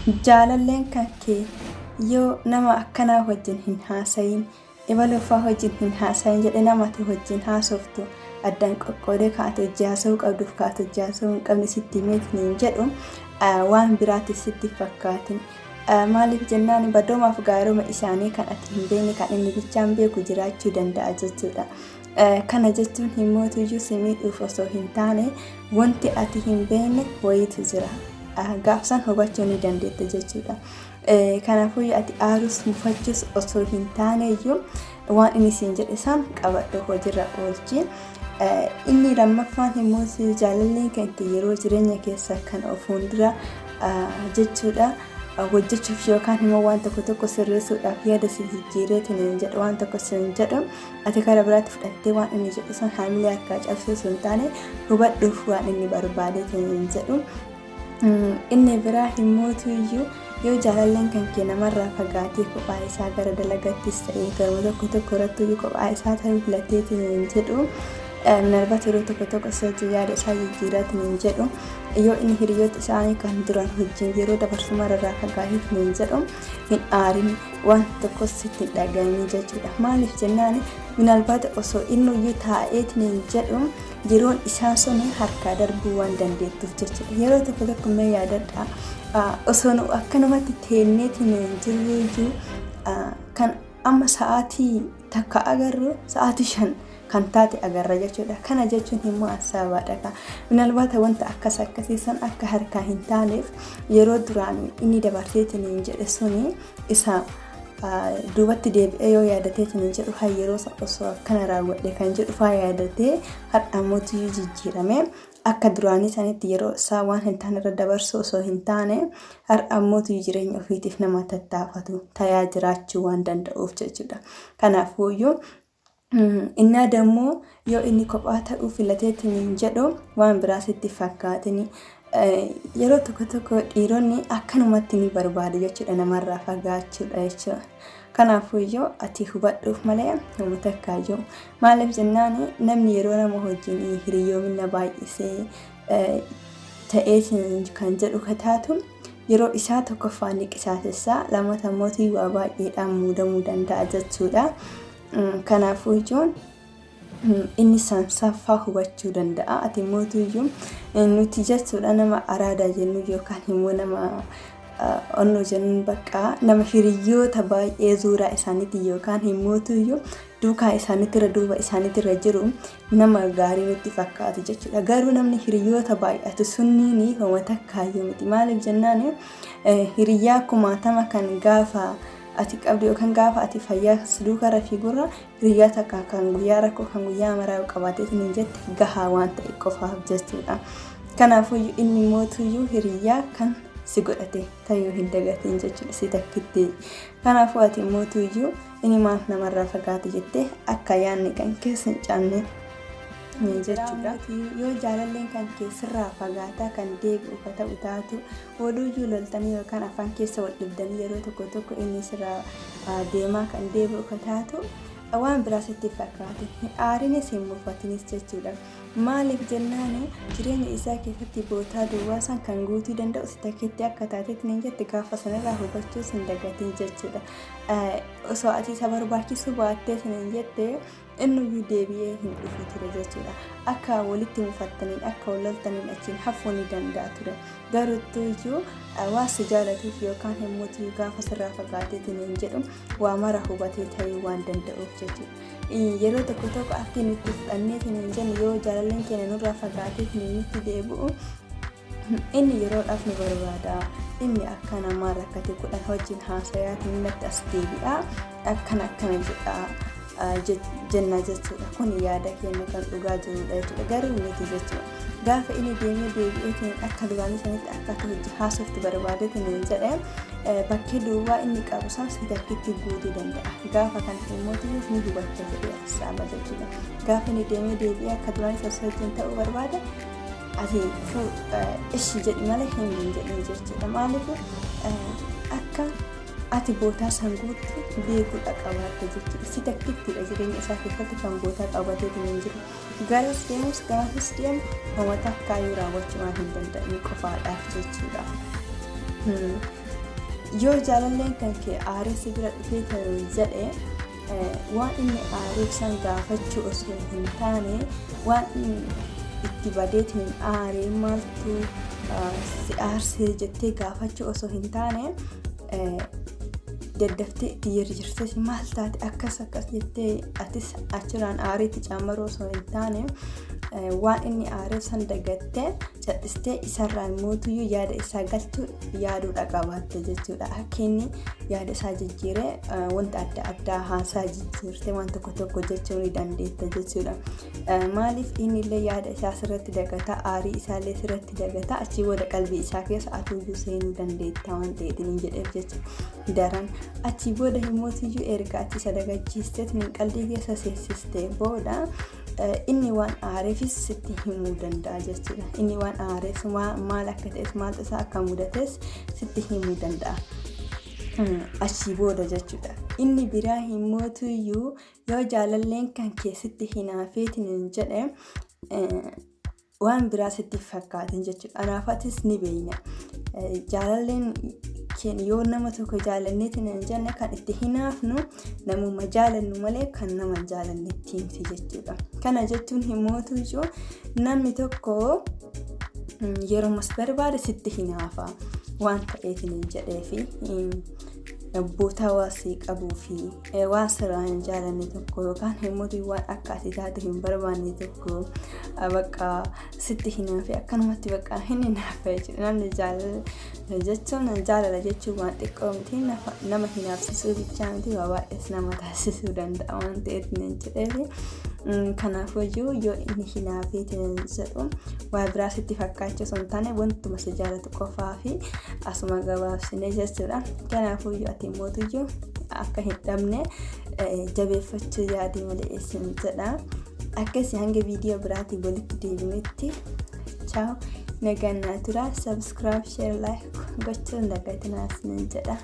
jaalalleen kan kee yoo nama akkanaa wajjin hin haasayin ibalufaa wajjin hin haasayin jedhe namatti wajjin haasoftu addaan qoqqoodee kaatu jaasoo qabduuf kaatu jaasoo hin qabne sitti meetiniin jedhu waan biraatti sitti fakkaatin. Maaliif jennaan badoomaaf gaaruma isaanii kan ati hin beekne kan inni bichaan beeku jiraachuu danda'a jechuudha. Kana jechuun himmootuyyuu si miidhuuf osoo hin taane wanti ati hin beekne wayiitu jira. Gaafsan hubachuu ni dandeetta jechuudha. Kanaafuu ati aarus mufachuus osoo hin taaneyyuu waan inni siin jedhe san qabadhu hojiirra oolchi. Inni lammaffaan himmootu jaalalleen kan yeroo jireenya keessa kan of fuuldura jechuudha. Hojjechuuf yookaan immoo waan tokko sirreessuudhaaf yaada si jijjiireetiin jedhu waan tokko sin jedhu ati karaa biraatti fudhattee waan inni jedhu san haamilee harkaa cabsuu sun taane hubadhuuf waan inni barbaadeetiin jedhu. Inni biraa himmootuyyuu yoo jaalalleen kan kee namarraa fagaatee kophaa isaa gara dalagattis ta'ee garuma tokko irrattuyyuu kophaa isaa ta'uu filateetiin jedhu. Minalbaat yeroo tokko sirrii yaada isaa jijjiiratiin jedhu yoo inni hiriyoota isaanii kan duran wajjin yeroo dabarsu mararraa fagaateetiin jedhu hin aarin waan tokko sitti dhaga'anii jechuudha. Maaliif jennaan minalbaat osoo innuyyuu taa'eetiin jedhu yeroon isaan sun harkaa darbuu waan dandeettuuf jechuudha. Yeroo tokko mee yaadadha osoo akkanumatti teenneetiin jirruyyuu kan amma sa'aatii takka agarru sa'aatii 5 kan taate agarra jechuudha. Kana jechuun immoo asaabaadha. Minalbaata wanta akkasiisan akka harkaa hin taaneef yeroo duraan inni dabarseetiin jedhe suni isa duubatti deebi'ee yoo yaadateetiin jedhu haa yeroo osoo akkana raawwadhe kan jedhu faa yaadatee har'amootiyyuu jijjiirame akka duraanii sanitti yeroo isaa waan hin taane irra dabarsu osoo hin taane har'amootiyyuu jireenya ofiitiif nama tattaafatu tayaa jiraachuu waan danda'uuf jechuudha. Kanaafuuyyuu Inna dammoo yoo inni kophaa ta'uu filateetiin jedhu waan biraas itti fakkaatini. Yeroo tokko dhiironni akkanumatti ni barbaadu jechuudha namarraa fagaachuudha jechuudha. Kanaafuu ati hubadhuuf malee nama takkaayyuu. Maaliif jennaan namni yeroo nama wajjin hiriyoomina baay'isee ta'eetiin kan jedhu kataatu yeroo isaa tokkoffaan niqisaasessaa lammataa mootii waa baay'eedhaan muudamuu danda'a jechuudha. Kanaafuu inni saffaa hubachuu danda'a. Ati mootuyyuu nuti jechuudha nama araadaa jennu yookaan immoo nama onnoo jennuun bakka nama hiriyoota baay'ee zuuraa isaaniitti yookaan himmootuyyuu duukaa isaaniitirra duuba isaaniitirra jiru nama gaarii nutti fakkaatu jechuudha. Garuu namni hiriyoota baay'atu sunniin homa takkaayyuu miti. Maaliif jennaan hiriyaa kumaatama kan gaafa ati qabdu yookaan gaafa ati fayyaa duukaa rafigurra hiriyaa takka kan guyyaa rakkoo kan guyyaa maraa qabaateetiin jette gahaa waan ta'e qofaaf jechuudha. Kanaafuu inni mootuyyuu hiriyaa kan si godhate ta'uu hin dagatiin jechuudha si takkitti. Kanaafuu ati mootuyyuu inni maaf namarraa fagaate jettee akka yaadni kan keessa hin caanne jechuudha. Yoo jaalalleen kan keessirraa fagaataa kan deebi'u ta'u taatu waluuyyuu loltanii yookaan afaan keessa wal dhibdanii yeroo tokko inni sirraa deemaa kan deebi'u taatu waan biraas itti fakkaate aarinis hin muffatinis jechuudha. Maaliif jennaan jireenya isaa keessatti bootaa duwwaa san kan guutuu danda'u si takkitti akka taateetiin hin jette gaafa sanarraa hubachuus hin dagatiin jechuudha. Osoo ati isa barbaachisuu baatteetiin hin jette innuyyuu deebi'ee hin dhufu ture jechuudha. Akka walitti mufattaniin akka wal loltaniin achiin hafuu ni danda'a ture. Garuutuyyuu waan si jaalatuuf yookaan himmuutii gaafa sirraa fagaateetiin hin jedhu waa mara hubatee ta'uu waan danda'uuf jechuudha. Yeroo tokko akka inni itti fudhanneetiin hin jennu yoo jaalalleen keenya nurraa fagaateetiin nutti deebi'u inni yeroodhaaf nu barbaada. Inni akka namaa rakkate godhan wajjin haasayaatiin natti as deebi'a akkana jedha. Jenna jechuudha. Kun yaada keenya kan dhugaa jirudha jechuudha. Garuu miti jechuudha. Gaafa inni deemee deebi'eetiin akka duraanii sanitti akka hojii haasoftu barbaadeetiin hin jedhee bakkee duwwaa inni qabu san si takkitti guutuu danda'a. Gaafa kan himmootiyyuuf ni hubacha jedhee hasaaba jechuudha. Gaafa inni deemee deebi'ee akka duraanii sosoo wajjin ta'uu barbaade ati ishi jedhi malee hin jedhin jechuudha. Maaliif akka ati bootaa san guutuu beekuudha qabaatte jechuudha. Si takkittidha jireenya isaa keessatti kan bootaa qabateetiin hin jiru. Garas deemus gaafis deemu homa takkaayyuu raawwachuu waan hin danda'in qofaadhaaf jechuudha. yoo jaalalleen kan kee aaree si bira dhufee ta'uu jedhe waan inni aareef san gaafachuu osoo hin taane waan itti badeetiin aaree maaltu si aarsee jettee gaafachuu osoo hin taane daddaftee itti jirjirtes maal taate akkas jettee atis achirraan aareetti caamaruu osoo hin taane waan inni aareef san dagattee cadhistee isarraan mootuyyuu yaada isaa galchuu yaaduudha qabaatte jechuudha. Akka inni yaada isaa jijjiiree wanta adda addaa haasaa jijjiirtee waan tokko jechuu ni dandeetta jechuudha. Maaliif inni illee yaada isaa sirratti dagata, aarii isaallee sirratti dagata, achii booda qalbii isaa keessa atuyyuu seenuu dandeetta waan ta'eetiin jedheef jechuudha. Daran achii booda himootiyyuu erga ati isa dagachiisteetiin qalbii keessa seensistee booda inni waan aareefis sitti himuu danda'a jechuudha. Inni waan aareef maal akka ta'es maal isaa akka mudates sitti himuu danda'a. Achii booda jechuudha. Inni biraa himootuyyuu yoo jaalalleen kan keessatti hinaafeetiin jedhe waan biraa sitti fakkaatin jechuudha. Anaafatis ni beeyna. Jaalalleen yoo nama tokko jaalanneetiin hin jenne kan itti hinaafnu namuma jaalannu malee kan nama jaalannetti himti jechuudha. Kana jechuun himootuyyuu namni tokko yeroo mas barbaade sitti hinaafa waan ta'eetiin hin jedheefi abboota hawaasii qabuu fi waan sirraa hin jaalanne tokko yookaan himootii waan akka ati taate hin barbaanne tokko bakka sitti hinaafe akkanumatti bakka hin hinaafe jechuudha. Namni jaalala jechuun waan xiqqoo miti nama hinaafsisuu bichaa miti waa baay'ees nama taasisuu danda'a waan ta'eef hin jedheefi kanaafuyyuu yoo inni hinaafeetiin jedhu waa biraa sitti fakkaachuu osoo hin taane wantuma si jaalatu qofaa fi asuma gabaabsine jechuudha. Kanaafuyyuu ati mootuyyuu akka hin dhabne jabeeffachuu yaadii malee isin jedha. Akkasii hanga viidiyoo biraatii walitti deebinutti ciao nagaan naa tura. Subscribe, share, like gochuun dagatinaa isin jedha.